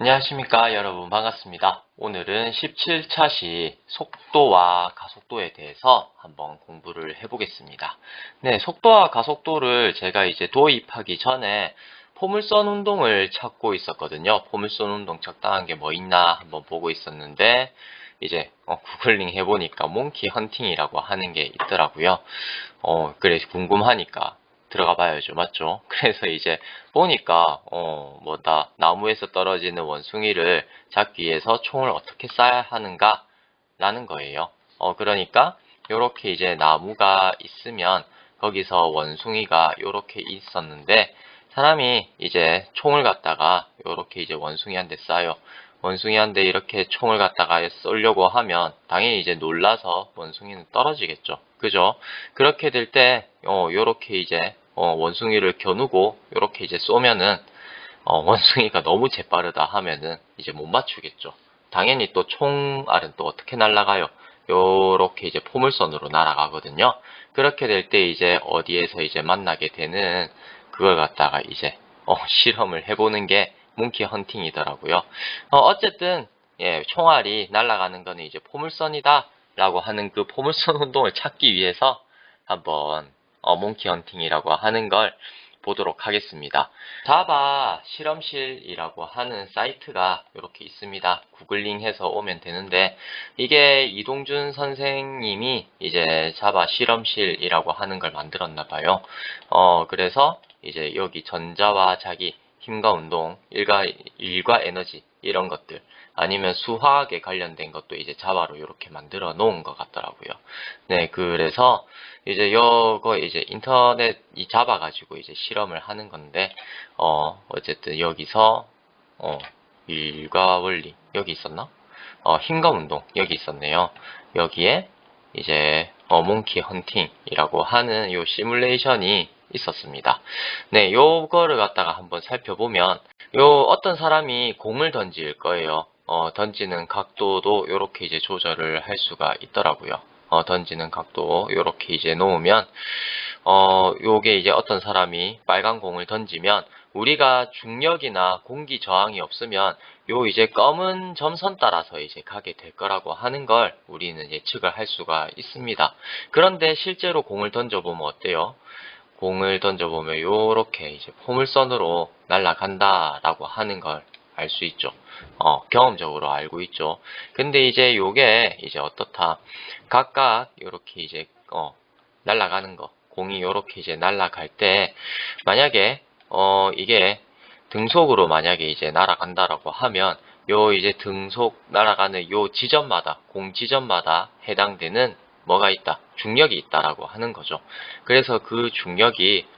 안녕하십니까 여러분, 반갑습니다. 오늘은 17차 시 속도와 가속도에 대해서 한번 공부를 해보겠습니다. 네, 속도와 가속도를 제가 이제 도입하기 전에 포물선 운동을 찾고 있었거든요. 포물선 운동 적당한 게 뭐 있나 한번 보고 있었는데 이제 구글링 해보니까 몽키 헌팅이라고 하는 게 있더라고요. 그래 궁금하니까 들어가 봐야죠. 맞죠? 그래서 이제 보니까 나무에서 떨어지는 원숭이를 잡기 위해서 총을 어떻게 쏴야 하는가 라는 거예요. 그러니까 요렇게 이제 나무가 있으면 거기서 원숭이가 요렇게 있었는데 사람이 이제 총을 갖다가 요렇게 이제 원숭이한테 쏴요. 원숭이한테 이렇게 총을 갖다가 쏘려고 하면 당연히 이제 놀라서 원숭이는 떨어지겠죠. 그죠? 그렇게 될 때 요렇게 이제 원숭이를 겨누고 요렇게 이제 쏘면은 원숭이가 너무 재빠르다 하면은 이제 못 맞추겠죠. 당연히 또 총알은 또 어떻게 날아가요? 요렇게 이제 포물선으로 날아가거든요. 그렇게 될 때 이제 어디에서 이제 만나게 되는 그걸 갖다가 이제 실험을 해보는 게 몽키 헌팅이더라고요. 어쨌든 예, 총알이 날아가는 거는 이제 포물선이다 라고 하는 그 포물선 운동을 찾기 위해서 한번 몽키 헌팅이라고 하는 걸 보도록 하겠습니다. 자바 실험실이라고 하는 사이트가 이렇게 있습니다. 구글링해서 오면 되는데 이게 이동준 선생님이 이제 자바 실험실이라고 하는 걸 만들었나 봐요. 그래서 이제 여기 전자와 자기, 힘과 운동, 일과 에너지 이런 것들 아니면 수화학에 관련된 것도 이제 자바로 이렇게 만들어 놓은 것 같더라고요. 네, 그래서 이제 요거 이제 인터넷 이 자바 가지고 이제 실험을 하는 건데 어쨌든 여기서 일과 원리 여기 있었나? 힘과 운동 여기 있었네요. 여기에 이제 몽키 헌팅이라고 하는 요 시뮬레이션이 있었습니다. 네, 요거를 갖다가 한번 살펴보면 요 어떤 사람이 공을 던질 거예요. 던지는 각도도 이렇게 이제 조절을 할 수가 있더라고요. 던지는 각도 이렇게 이제 놓으면 요게 이제 어떤 사람이 빨간 공을 던지면 우리가 중력이나 공기 저항이 없으면 요 이제 검은 점선 따라서 이제 가게 될 거라고 하는 걸 우리는 예측을 할 수가 있습니다. 그런데 실제로 공을 던져보면 어때요? 공을 던져보면 요렇게 이제 포물선으로 날아간다라고 하는 걸 알 수 있죠. 경험적으로 알고 있죠. 근데 이제 요게 이제 어떻다. 각각 요렇게 이제 날아가는 거. 공이 요렇게 이제 날아갈 때 만약에 이게 등속으로 만약에 이제 날아간다라고 하면 요 이제 등속 날아가는 요 지점마다 공 지점마다 해당되는 뭐가 있다? 중력이 있다라고 하는 거죠. 그래서 그 중력이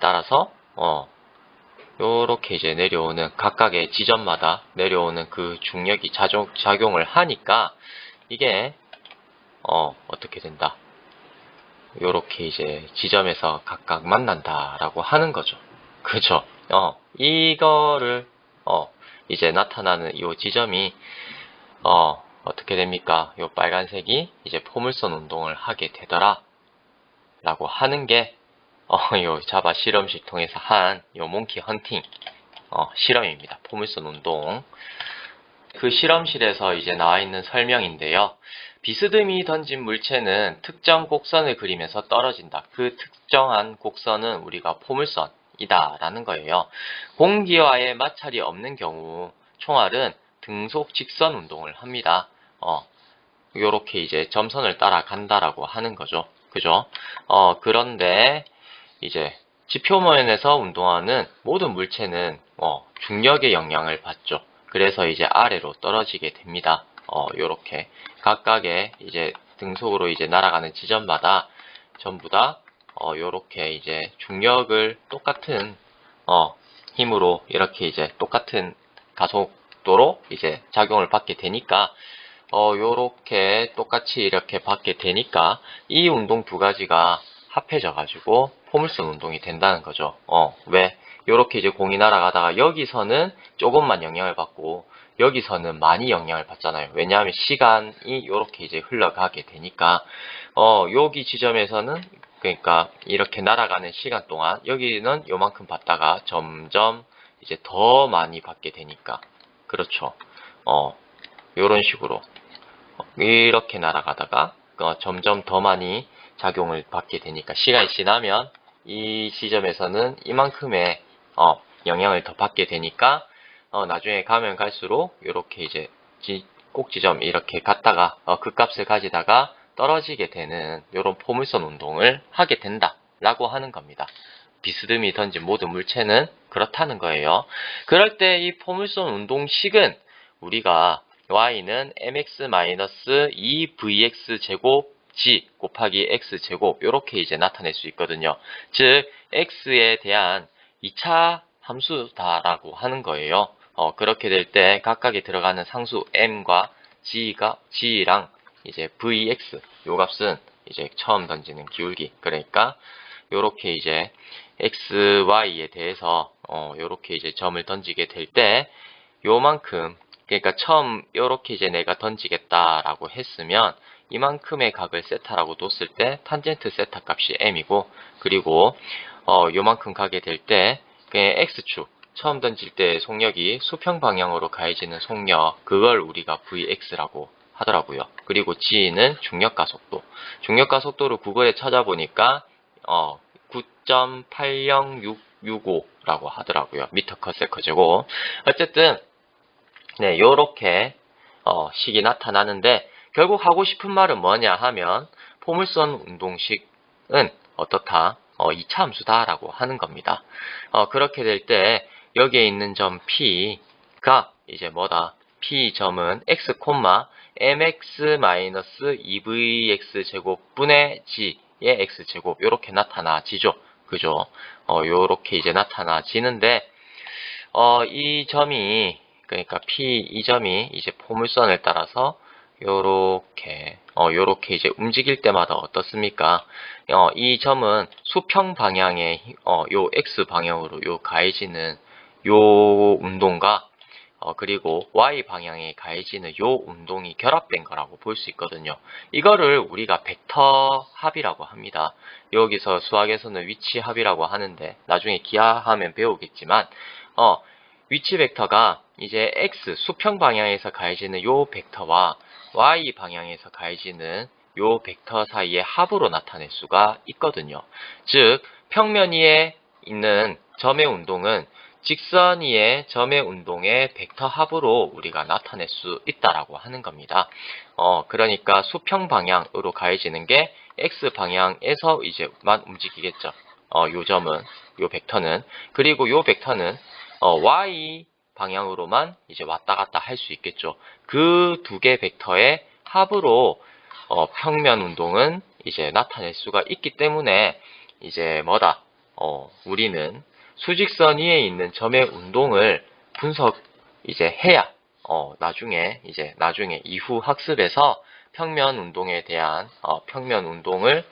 따라서 요렇게 이제 내려오는 각각의 지점마다 내려오는 그 중력이 작용을 하니까 이게 어떻게 된다? 요렇게 이제 지점에서 각각 만난다라고 하는 거죠. 그죠? 이거를 이제 나타나는 이 지점이 어떻게 됩니까? 요 빨간색이 이제 포물선 운동을 하게 되더라 라고 하는 게 요 자바 실험실 통해서 한 요 몽키 헌팅 실험입니다. 포물선 운동. 그 실험실에서 이제 나와 있는 설명인데요. 비스듬히 던진 물체는 특정 곡선을 그리면서 떨어진다. 그 특정한 곡선은 우리가 포물선이다 라는 거예요. 공기와의 마찰이 없는 경우 총알은 등속 직선 운동을 합니다. 요렇게 이제 점선을 따라간다라고 하는 거죠. 그죠? 그런데 이제 지표면에서 운동하는 모든 물체는 중력의 영향을 받죠. 그래서 이제 아래로 떨어지게 됩니다. 요렇게 각각의 이제 등속으로 이제 날아가는 지점마다 전부 다 요렇게 이제 중력을 똑같은 힘으로 이렇게 이제 똑같은 가속도로 이제 작용을 받게 되니까 요렇게 똑같이 이렇게 받게 되니까 이 운동 두 가지가 합해져 가지고 포물선 운동이 된다는 거죠. 왜? 요렇게 이제 공이 날아가다가 여기서는 조금만 영향을 받고 여기서는 많이 영향을 받잖아요. 왜냐하면 시간이 요렇게 이제 흘러가게 되니까 여기 지점에서는 그러니까 이렇게 날아가는 시간 동안 여기는 요만큼 받다가 점점 이제 더 많이 받게 되니까 그렇죠. 요런 식으로 이렇게 날아가다가 점점 더 많이 작용을 받게 되니까 시간이 지나면 이 지점에서는 이만큼의 영향을 더 받게 되니까 나중에 가면 갈수록 이렇게 이제 꼭지점 이렇게 갔다가 극값을 가지다가 떨어지게 되는 이런 포물선 운동을 하게 된다라고 하는 겁니다. 비스듬히 던진 모든 물체는 그렇다는 거예요. 그럴 때 이 포물선 운동식은 우리가 y는 mx-2vx 제곱 g 곱하기 x 제곱 이렇게 이제 나타낼 수 있거든요. 즉 x에 대한 2차 함수다라고 하는 거예요. 그렇게 될 때 각각에 들어가는 상수 m과 g랑 이제 vx 요 값은 이제 처음 던지는 기울기, 그러니까 요렇게 이제 x, y에 대해서 요렇게 이제 점을 던지게 될 때 요만큼, 그러니까 처음 요렇게 이제 내가 던지겠다라고 했으면 이만큼의 각을 세타라고 뒀을 때 탄젠트 세타 값이 m이고, 그리고 요만큼 가게 될 때 x축 처음 던질 때 속력이 수평 방향으로 가해지는 속력, 그걸 우리가 vx라고 하더라고요. 그리고 g는 중력 가속도. 중력 가속도를 구글에 찾아보니까 9.80665라고 하더라고요. 미터 커 세컨즈고. 어쨌든 네, 요렇게 식이 나타나는데 결국 하고 싶은 말은 뭐냐 하면 포물선 운동식은 어떻다? 2차 함수다라고 하는 겁니다. 그렇게 될 때 여기에 있는 점 P가 이제 뭐다? P 점은 x, mx-2vx 제곱분의 g의 x 제곱 요렇게 나타나지죠. 그죠? 요렇게 이제 나타나지는데 이 점이, 그러니까 이 점이 이제 포물선을 따라서 요렇게 이제 움직일 때마다 어떻습니까? 이 점은 수평 방향의 요 x 방향으로 요 가해지는 요 운동과 그리고 y 방향에 가해지는 요 운동이 결합된 거라고 볼 수 있거든요. 이거를 우리가 벡터 합이라고 합니다. 여기서 수학에서는 위치 합이라고 하는데 나중에 기하하면 배우겠지만 위치 벡터가 이제 x 수평 방향에서 가해지는 요 벡터와 y 방향에서 가해지는 요 벡터 사이의 합으로 나타낼 수가 있거든요. 즉 평면 위에 있는 점의 운동은 직선 위의 점의 운동의 벡터 합으로 우리가 나타낼 수 있다라고 하는 겁니다. 그러니까 수평 방향으로 가해지는 게 x 방향에서 이제만 움직이겠죠. 요 점은, 요 벡터는. 그리고 요 벡터는 y 방향으로만 이제 왔다 갔다 할 수 있겠죠. 그 두 개 벡터의 합으로 평면 운동은 이제 나타낼 수가 있기 때문에 이제 뭐다? 우리는 수직선 위에 있는 점의 운동을 분석 이제 해야 나중에 이후 학습에서 평면 운동에 대한 평면 운동을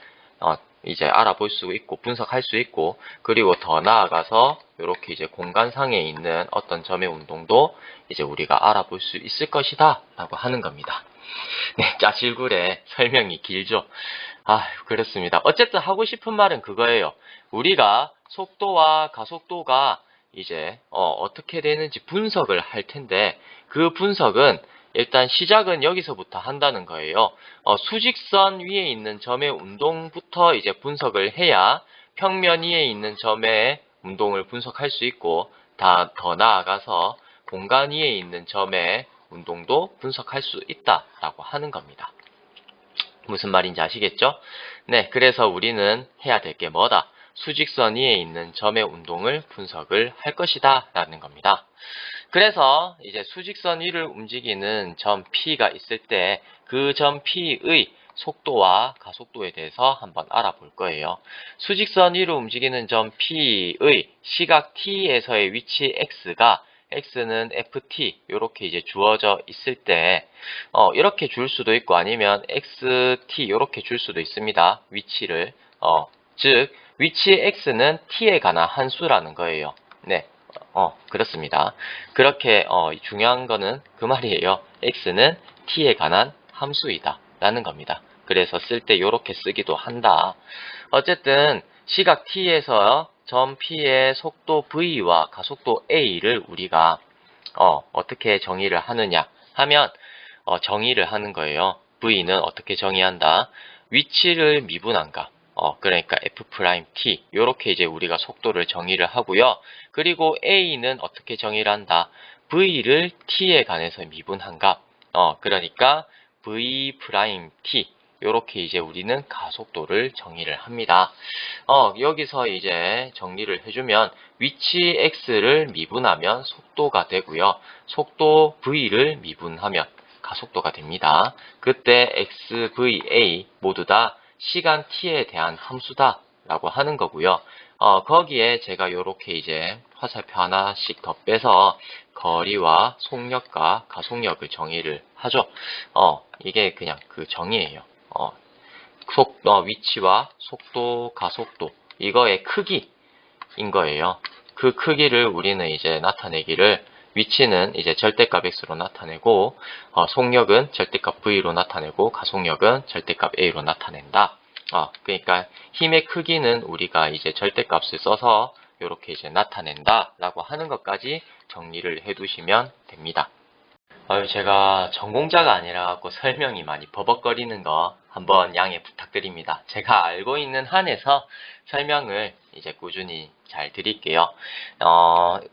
이제 알아볼 수 있고 분석할 수 있고, 그리고 더 나아가서 이렇게 이제 공간상에 있는 어떤 점의 운동도 이제 우리가 알아볼 수 있을 것이다 라고 하는 겁니다. 네, 짜질구레 설명이 길죠. 그렇습니다. 어쨌든 하고 싶은 말은 그거예요. 우리가 속도와 가속도가 이제 어떻게 되는지 분석을 할 텐데, 그 분석은 일단 시작은 여기서부터 한다는 거예요. 수직선 위에 있는 점의 운동부터 이제 분석을 해야 평면 위에 있는 점의 운동을 분석할 수 있고, 더 나아가서 공간 위에 있는 점의 운동도 분석할 수 있다라고 하는 겁니다. 무슨 말인지 아시겠죠? 네, 그래서 우리는 해야 될 게 뭐다? 수직선 위에 있는 점의 운동을 분석을 할 것이다 라는 겁니다. 그래서 이제 수직선 위를 움직이는 점 P가 있을 때 그 점 P의 속도와 가속도에 대해서 한번 알아볼 거예요. 수직선 위로 움직이는 점 P의 시각 T에서의 위치 X가, X는 FT 이렇게 이제 주어져 있을 때 이렇게 줄 수도 있고 아니면 XT 이렇게 줄 수도 있습니다. 위치를 즉 위치 X는 T에 관한 함수라는 거예요. 네, 그렇습니다. 그렇게 중요한 거는 그 말이에요. X는 T에 관한 함수이다 라는 겁니다. 그래서 쓸 때 이렇게 쓰기도 한다. 어쨌든 시각 T에서 점 P의 속도 V와 가속도 A를 우리가 어떻게 정의를 하느냐 하면 정의를 하는 거예요. V는 어떻게 정의한다? 위치를 미분한 값. 그러니까 F't 요렇게 이제 우리가 속도를 정의를 하고요. 그리고 A는 어떻게 정의를 한다? V를 T에 관해서 미분한 값. 그러니까 V't 요렇게 이제 우리는 가속도를 정의를 합니다. 여기서 이제 정리를 해주면 위치 X를 미분하면 속도가 되고요. 속도 V를 미분하면 가속도가 됩니다. 그때 X, V, A 모두 다 시간 t에 대한 함수다 라고 하는 거고요. 거기에 제가 요렇게 이제 화살표 하나씩 더 빼서 거리와 속력과 가속력을 정의를 하죠. 이게 그냥 그 정의예요. 위치와 속도, 가속도 이거의 크기인 거예요. 그 크기를 우리는 이제 나타내기를 위치는 이제 절대값 x로 나타내고 속력은 절대값 v로 나타내고 가속력은 절대값 a로 나타낸다. 그러니까 힘의 크기는 우리가 이제 절대값을 써서 이렇게 이제 나타낸다 라고 하는 것까지 정리를 해 두시면 됩니다. 제가 전공자가 아니라 갖고 설명이 많이 버벅거리는 거 한번 양해 부탁드립니다. 제가 알고 있는 한에서 설명을 이제 꾸준히 잘 드릴게요.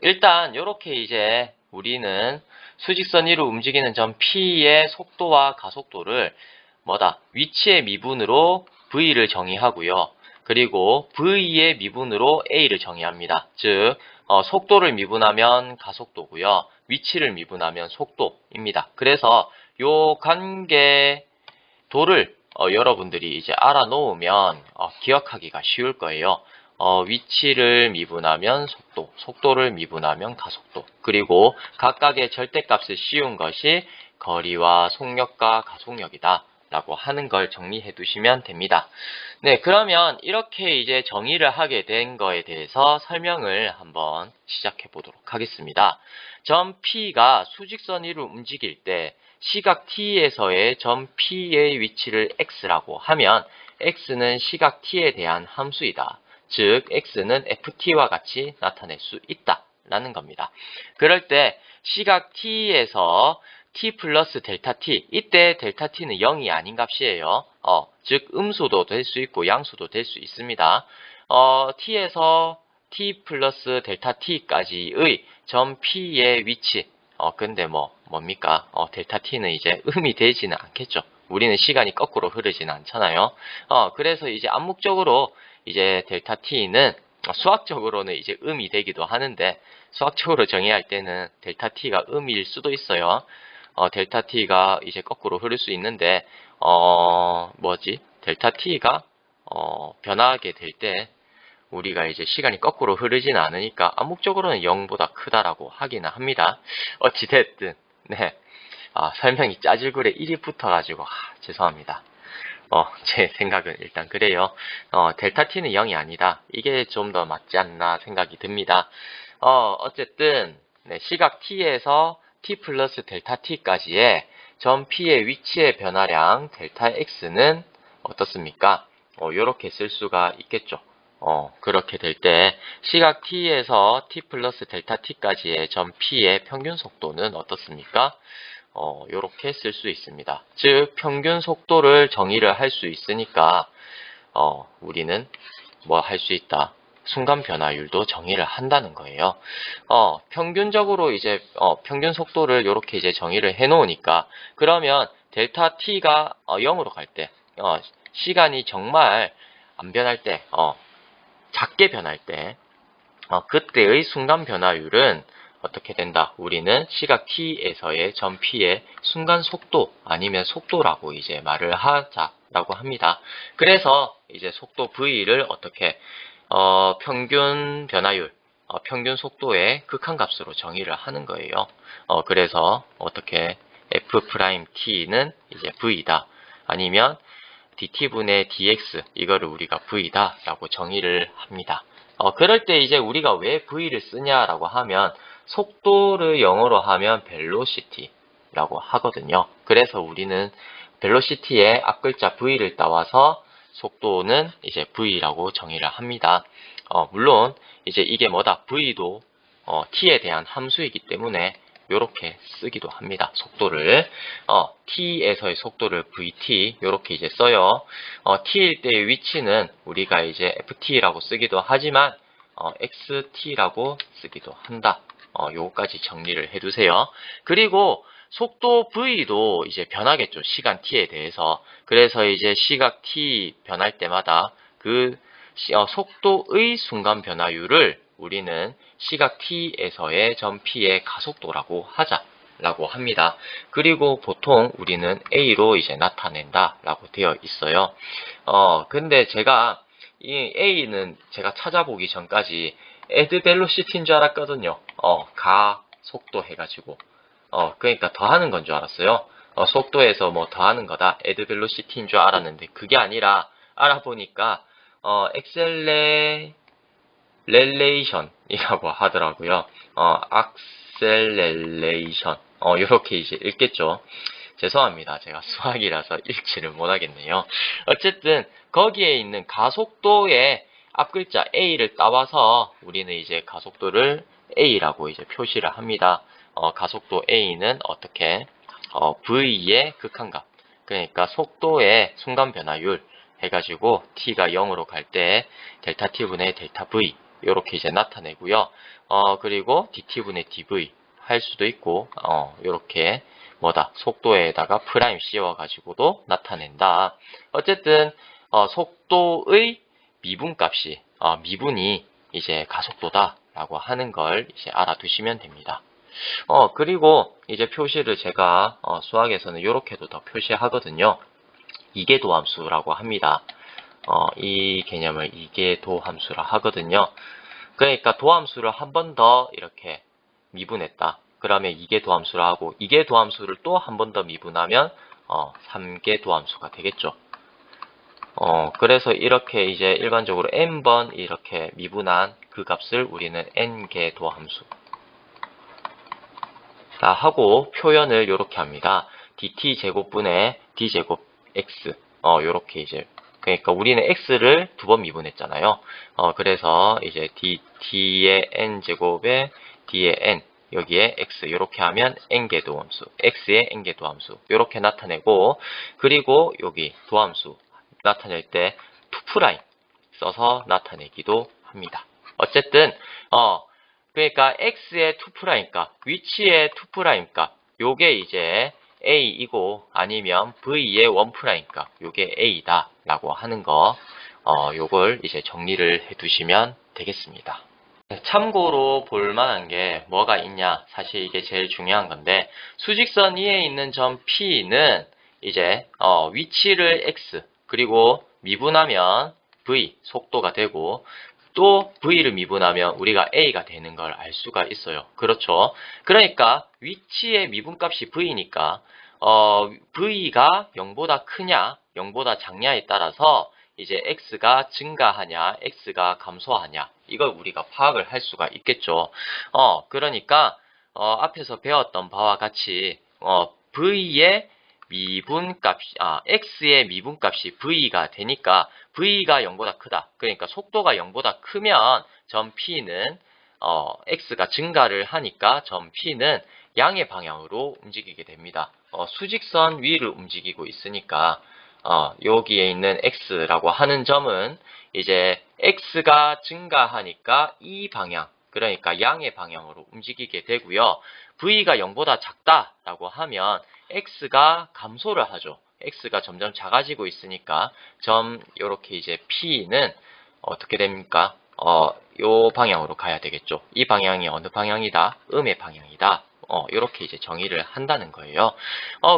일단 이렇게 이제 우리는 수직선 위로 움직이는 점 P의 속도와 가속도를 위치의 미분으로 V를 정의하고요. 그리고 V의 미분으로 A를 정의합니다. 즉 속도를 미분하면 가속도고요. 위치를 미분하면 속도입니다. 그래서 요 관계도를 여러분들이 이제 알아놓으면 기억하기가 쉬울 거예요. 위치를 미분하면 속도, 속도를 미분하면 가속도, 그리고 각각의 절대값을 씌운 것이 거리와 속력과 가속력이다 라고 하는 걸 정리해 두시면 됩니다. 네, 그러면 이렇게 이제 정의를 하게 된 거에 대해서 설명을 한번 시작해 보도록 하겠습니다. 점 P가 수직선 위로 움직일 때 시각 T에서의 점 P의 위치를 X라고 하면 X는 시각 T에 대한 함수이다. 즉 X는 FT와 같이 나타낼 수 있다 라는 겁니다. 그럴 때 시각 T에서 T 플러스 델타 T, 이때 델타 T는 0이 아닌 값이에요. 즉 음수도 될 수 있고 양수도 될 수 있습니다. T에서 T 플러스 델타 T까지의 점 P의 위치, 근데 뭡니까? 델타 T는 이제 음이 되지는 않겠죠. 우리는 시간이 거꾸로 흐르지는 않잖아요. 그래서 이제 암묵적으로 이제 델타 T는 수학적으로는 이제 음이 되기도 하는데 수학적으로 정의할 때는 델타 T가 음일 수도 있어요. 델타 T가 이제 거꾸로 흐를 수 있는데 델타 T가 변화하게 될 때 우리가 이제 시간이 거꾸로 흐르지는 않으니까 암묵적으로는 0보다 크다라고 하기는 합니다. 어찌됐든 네. 설명이 짜질구레 1이 붙어가지고 죄송합니다. 제 생각은 일단 그래요. 델타 T는 0이 아니다. 이게 좀 더 맞지 않나 생각이 듭니다. 어쨌든 네, 시각 T에서 T 플러스 델타 T까지의 점 P의 위치의 변화량 델타 X는 어떻습니까? 요렇게 쓸 수가 있겠죠. 그렇게 될 때 시각 T에서 T 플러스 델타 T까지의 점 P의 평균 속도는 어떻습니까? 요렇게 쓸 수 있습니다. 즉 평균 속도를 정의를 할 수 있으니까 우리는 뭐 할 수 있다. 순간 변화율도 정의를 한다는 거예요. 평균적으로 이제 평균 속도를 이렇게 이제 정의를 해 놓으니까 그러면 델타 T가 0으로 갈 때 시간이 정말 안 변할 때 작게 변할 때 그때의 순간 변화율은 어떻게 된다? 우리는 시각 T에서의 점 P의 순간 속도 아니면 속도라고 이제 말을 하자라고 합니다. 그래서 이제 속도 V를 어떻게 평균 변화율, 평균 속도의 극한값으로 정의를 하는 거예요. 그래서 어떻게 F'T는 이제 V다. 아니면 dt분의 dx 이거를 우리가 V다 라고 정의를 합니다. 그럴 때 이제 우리가 왜 V를 쓰냐라고 하면 속도를 영어로 하면 velocity라고 하거든요. 그래서 우리는 velocity의 앞글자 V를 따와서 속도는 이제 V라고 정의를 합니다. 물론 이제 이게 V도 T에 대한 함수이기 때문에 요렇게 쓰기도 합니다. 속도를 t에서의 속도를 vt 요렇게 이제 써요. t일 때의 위치는 우리가 이제 ft라고 쓰기도 하지만 xt라고 쓰기도 한다. 요거까지 정리를 해두세요. 그리고 속도 v도 이제 변하겠죠. 시간 t에 대해서. 그래서 이제 시각 t 변할 때마다 그 속도의 순간 변화율을 우리는 시각 t에서의 점 p의 가속도라고 하자라고 합니다. 그리고 보통 우리는 a로 이제 나타낸다라고 되어 있어요. 근데 제가 이 a는 제가 찾아보기 전까지 add velocity인 줄 알았거든요. 가속도 해가지고 그러니까 더하는 건 줄 알았어요. 속도에서 뭐 더하는 거다 add velocity인 줄 알았는데 그게 아니라 알아보니까 acceleration이라고 하더라고요. acceleration 이렇게 이제 읽겠죠. 죄송합니다. 제가 수학이라서 읽지를 못하겠네요. 어쨌든 거기에 있는 가속도의 앞글자 A를 따와서 우리는 이제 가속도를 A라고 이제 표시를 합니다. 가속도 A는 어떻게 V의 극한값 그러니까 속도의 순간 변화율 해가지고 t가 0으로 갈 때 델타 t분의 델타 v 이렇게 이제 나타내고요. 그리고 dt분의 dv 할 수도 있고 이렇게 속도에다가 프라임 씌워가지고도 나타낸다. 어쨌든 속도의 미분값이 미분이 이제 가속도다라고 하는 걸 이제 알아두시면 됩니다. 그리고 이제 표시를 제가 수학에서는 이렇게도 더 표시하거든요. 이계도함수라고 합니다. 이 개념을 이계도함수라 하거든요. 그러니까 도함수를 한 번 더 이렇게 미분했다. 그러면 이계도함수라 하고 이계도함수를 또 한 번 더 미분하면 3계도함수가 되겠죠. 그래서 이렇게 이제 일반적으로 n번 이렇게 미분한 그 값을 우리는 n계도함수 다 하고 표현을 이렇게 합니다. dt제곱분의 d제곱 x 요렇게 이제 그러니까 우리는 x를 두 번 미분했잖아요. 그래서 이제 d의 n제곱에 d의 n 여기에 x 요렇게 하면 n계도함수 x의 n계도함수 요렇게 나타내고 그리고 여기 도함수 나타낼 때 2' 써서 나타내기도 합니다. 어쨌든 그러니까 x의 2'값 위치의 2'값 요게 이제 a이고 아니면 v의 1'값 요게 a다 라고 하는 거 요걸 이제 정리를 해 두시면 되겠습니다. 참고로 볼 만한 게 뭐가 있냐 사실 이게 제일 중요한 건데 수직선 위에 있는 점 P는 이제 위치를 x 그리고 미분하면 v 속도가 되고 또 v를 미분하면 우리가 a가 되는 걸 알 수가 있어요. 그렇죠. 그러니까 위치의 미분값이 v니까 v가 0보다 크냐 0보다 작냐에 따라서 이제 x가 증가하냐 x가 감소하냐 이걸 우리가 파악을 할 수가 있겠죠. 그러니까 앞에서 배웠던 바와 같이 v의 미분값이 x의 미분값이 v가 되니까 v가 0보다 크다. 그러니까 속도가 0보다 크면 점 p는 x가 증가를 하니까 점 p는 양의 방향으로 움직이게 됩니다. 수직선 위를 움직이고 있으니까 여기에 있는 x라고 하는 점은 이제 x가 증가하니까 이 방향 그러니까 양의 방향으로 움직이게 되고요. v가 0보다 작다라고 하면 x가 감소를 하죠. x가 점점 작아지고 있으니까 점 요렇게 이제 p는 어떻게 됩니까? 요 방향으로 가야 되겠죠. 이 방향이 어느 방향이다? 음의 방향이다. 이렇게 이제 정의를 한다는 거예요.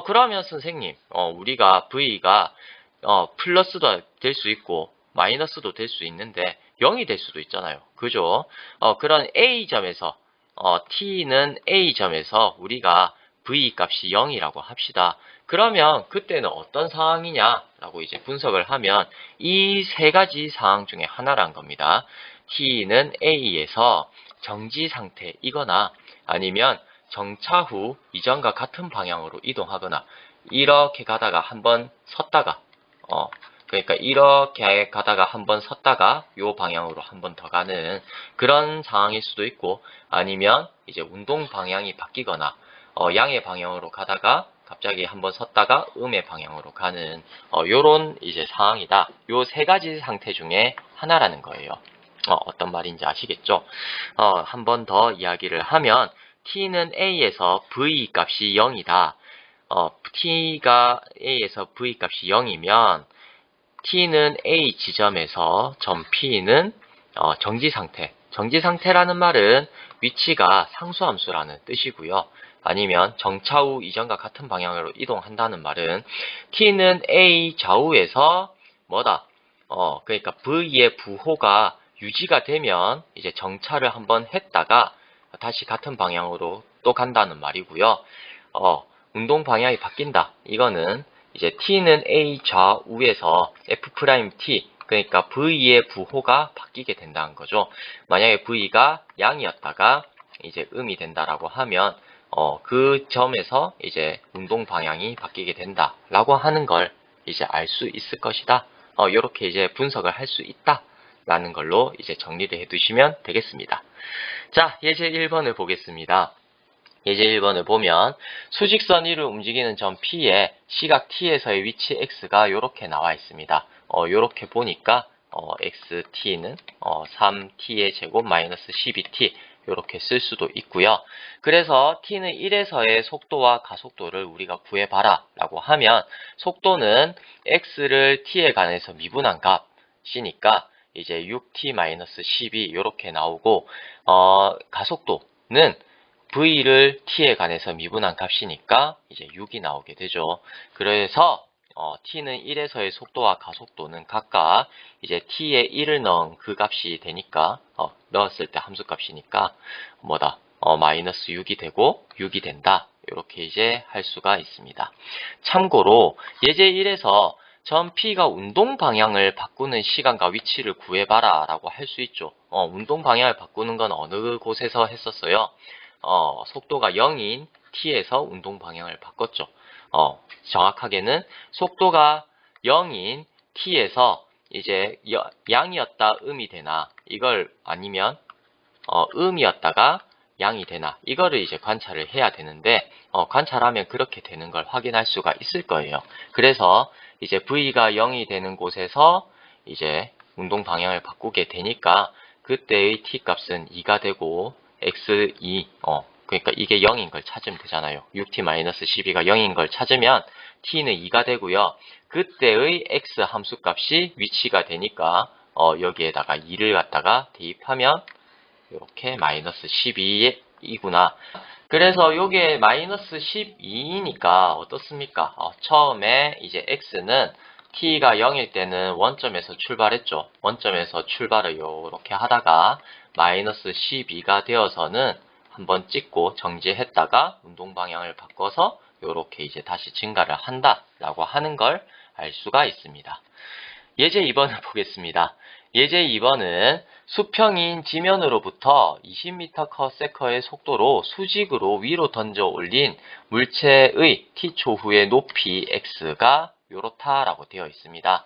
그러면 선생님, 우리가 V가 플러스도 될 수 있고 마이너스도 될 수 있는데 0이 될 수도 있잖아요. 그죠? 그런 A점에서 T는 A점에서 우리가 V 값이 0이라고 합시다. 그러면 그때는 어떤 상황이냐라고 이제 분석을 하면 이 세 가지 상황 중에 하나란 겁니다. T는 A에서 정지 상태이거나 아니면 정차 후 이전과 같은 방향으로 이동하거나 이렇게 가다가 한번 섰다가 그러니까 이렇게 가다가 한번 섰다가 요 방향으로 한 번 더 가는 그런 상황일 수도 있고, 아니면 이제 운동 방향이 바뀌거나 양의 방향으로 가다가 갑자기 한번 섰다가 음의 방향으로 가는 요런 이제 상황이다. 요 세 가지 상태 중에 하나라는 거예요. 어떤 말인지 아시겠죠? 한 번 더 이야기를 하면 t는 a에서 v 값이 0이다. t가 a에서 v 값이 0이면 t는 a 지점에서 점 p는 정지 상태. 정지 상태라는 말은 위치가 상수함수라는 뜻이고요. 아니면 정차후 이전과 같은 방향으로 이동한다는 말은 t는 a 좌우에서 뭐다? 그러니까 v의 부호가 유지가 되면 이제 정차를 한번 했다가 다시 같은 방향으로 또 간다는 말이고요. 운동 방향이 바뀐다. 이거는 이제 t는 a 좌우에서 f't, 그러니까 v의 부호가 바뀌게 된다는 거죠. 만약에 v가 양이었다가 이제 음이 된다라고 하면 그 점에서 이제 운동 방향이 바뀌게 된다라고 하는 걸 이제 알 수 있을 것이다. 이렇게 이제 분석을 할 수 있다라는 걸로 이제 정리를 해두시면 되겠습니다. 자, 예제 1번을 보겠습니다. 예제 1번을 보면 수직선 위를 움직이는 점 P에 시각 T에서의 위치 X가 이렇게 나와 있습니다. 이렇게 보니까 XT는 3T의 제곱 마이너스 12T 이렇게 쓸 수도 있고요. 그래서 T는 1에서의 속도와 가속도를 우리가 구해봐라 라고 하면 속도는 X를 T에 관해서 미분한 값이니까 이제 6T-12 이렇게 나오고 가속도는 V를 T에 관해서 미분한 값이니까 이제 6이 나오게 되죠. 그래서 T는 1에서의 속도와 가속도는 각각 이제 T에 1을 넣은 그 값이 되니까 넣었을 때 함수 값이니까 뭐다? 마이너스 6이 되고 6이 된다. 이렇게 이제 할 수가 있습니다. 참고로 예제 1에서 점 P가 운동 방향을 바꾸는 시간과 위치를 구해봐라 라고 할 수 있죠. 운동 방향을 바꾸는 건 어느 곳에서 했었어요? 속도가 0인 t에서 운동 방향을 바꿨죠. 정확하게는 속도가 0인 t에서 이제 양이었다 음이 되나, 이걸 아니면 음이었다가 양이 되나, 이거를 이제 관찰을 해야 되는데 관찰하면 그렇게 되는 걸 확인할 수가 있을 거예요. 그래서 이제 V가 0이 되는 곳에서 이제 운동 방향을 바꾸게 되니까 그때의 t 값은 2가 되고 x2 그러니까 이게 0인 걸 찾으면 되잖아요. 6t-12가 0인 걸 찾으면 t는 2가 되고요. 그때의 x 함수 값이 위치가 되니까 여기에다가 2를 갖다가 대입하면 이렇게 마이너스 12이구나. 그래서 요게 마이너스 12이니까 어떻습니까? 처음에 이제 x는 t가 0일 때는 원점에서 출발했죠. 원점에서 출발을 이렇게 하다가 마이너스 12가 되어서는 한번 찍고 정지했다가 운동 방향을 바꿔서 이렇게 이제 다시 증가를 한다라고 하는 걸 알 수가 있습니다. 예제 2번을 보겠습니다. 예제 2번은 수평인 지면으로부터 20m/s의 속도로 수직으로 위로 던져 올린 물체의 t초 후의 높이 x가 요렇다라고 되어 있습니다.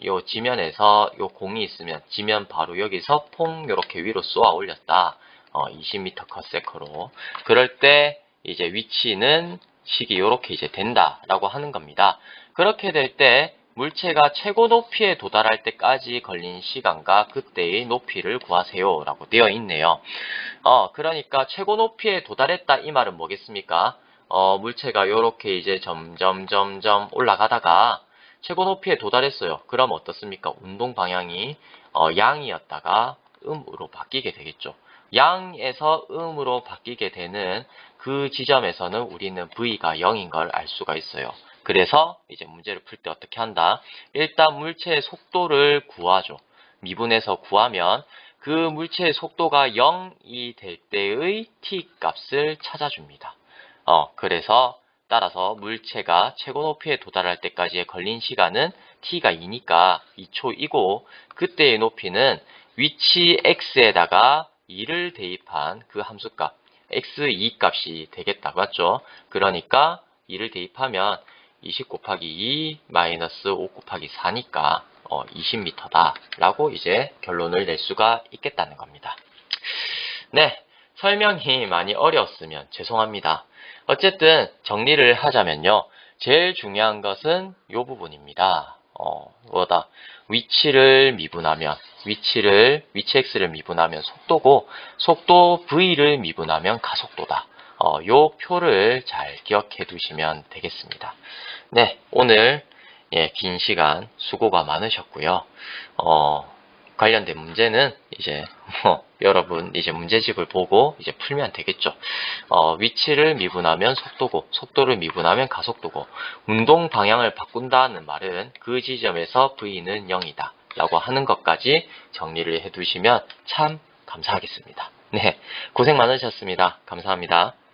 요 지면에서 요 공이 있으면 지면 바로 여기서 퐁 요렇게 위로 쏘아 올렸다. 20m/s로. 그럴 때 이제 위치는 식이 요렇게 이제 된다라고 하는 겁니다. 그렇게 될 때 물체가 최고 높이에 도달할 때까지 걸린 시간과 그때의 높이를 구하세요 라고 되어 있네요. 그러니까 최고 높이에 도달했다 이 말은 뭐겠습니까? 물체가 요렇게 이제 점점 올라가다가 최고 높이에 도달했어요. 그럼 어떻습니까? 운동 방향이 양이었다가 음으로 바뀌게 되겠죠. 양에서 음으로 바뀌게 되는 그 지점에서는 우리는 V가 0인 걸 알 수가 있어요. 그래서 이제 문제를 풀 때 어떻게 한다? 일단 물체의 속도를 구하죠. 미분해서 구하면 그 물체의 속도가 0이 될 때의 t 값을 찾아줍니다. 그래서 따라서 물체가 최고 높이에 도달할 때까지의 걸린 시간은 t가 2니까 2초이고 그때의 높이는 위치 x에다가 2를 대입한 그 함수값 x2 값이 되겠다. 맞죠? 그러니까 2를 대입하면 20 곱하기 2 마이너스 5 곱하기 4니까 20m다 라고 이제 결론을 낼 수가 있겠다는 겁니다. 네, 설명이 많이 어려웠으면 죄송합니다. 어쨌든 정리를 하자면요. 제일 중요한 것은 이 부분입니다. 위치를 미분하면 위치 x를 미분하면 속도고, 속도 v를 미분하면 가속도다. 요 표를 잘 기억해 두시면 되겠습니다. 네, 오늘 긴 시간 수고가 많으셨고요. 관련된 문제는 이제 여러분 이제 문제집을 보고 이제 풀면 되겠죠. 위치를 미분하면 속도고, 속도를 미분하면 가속도고, 운동 방향을 바꾼다는 말은 그 지점에서 v는 0이다 라고 하는 것까지 정리를 해 두시면 참 감사하겠습니다. 네, 고생 많으셨습니다. 감사합니다.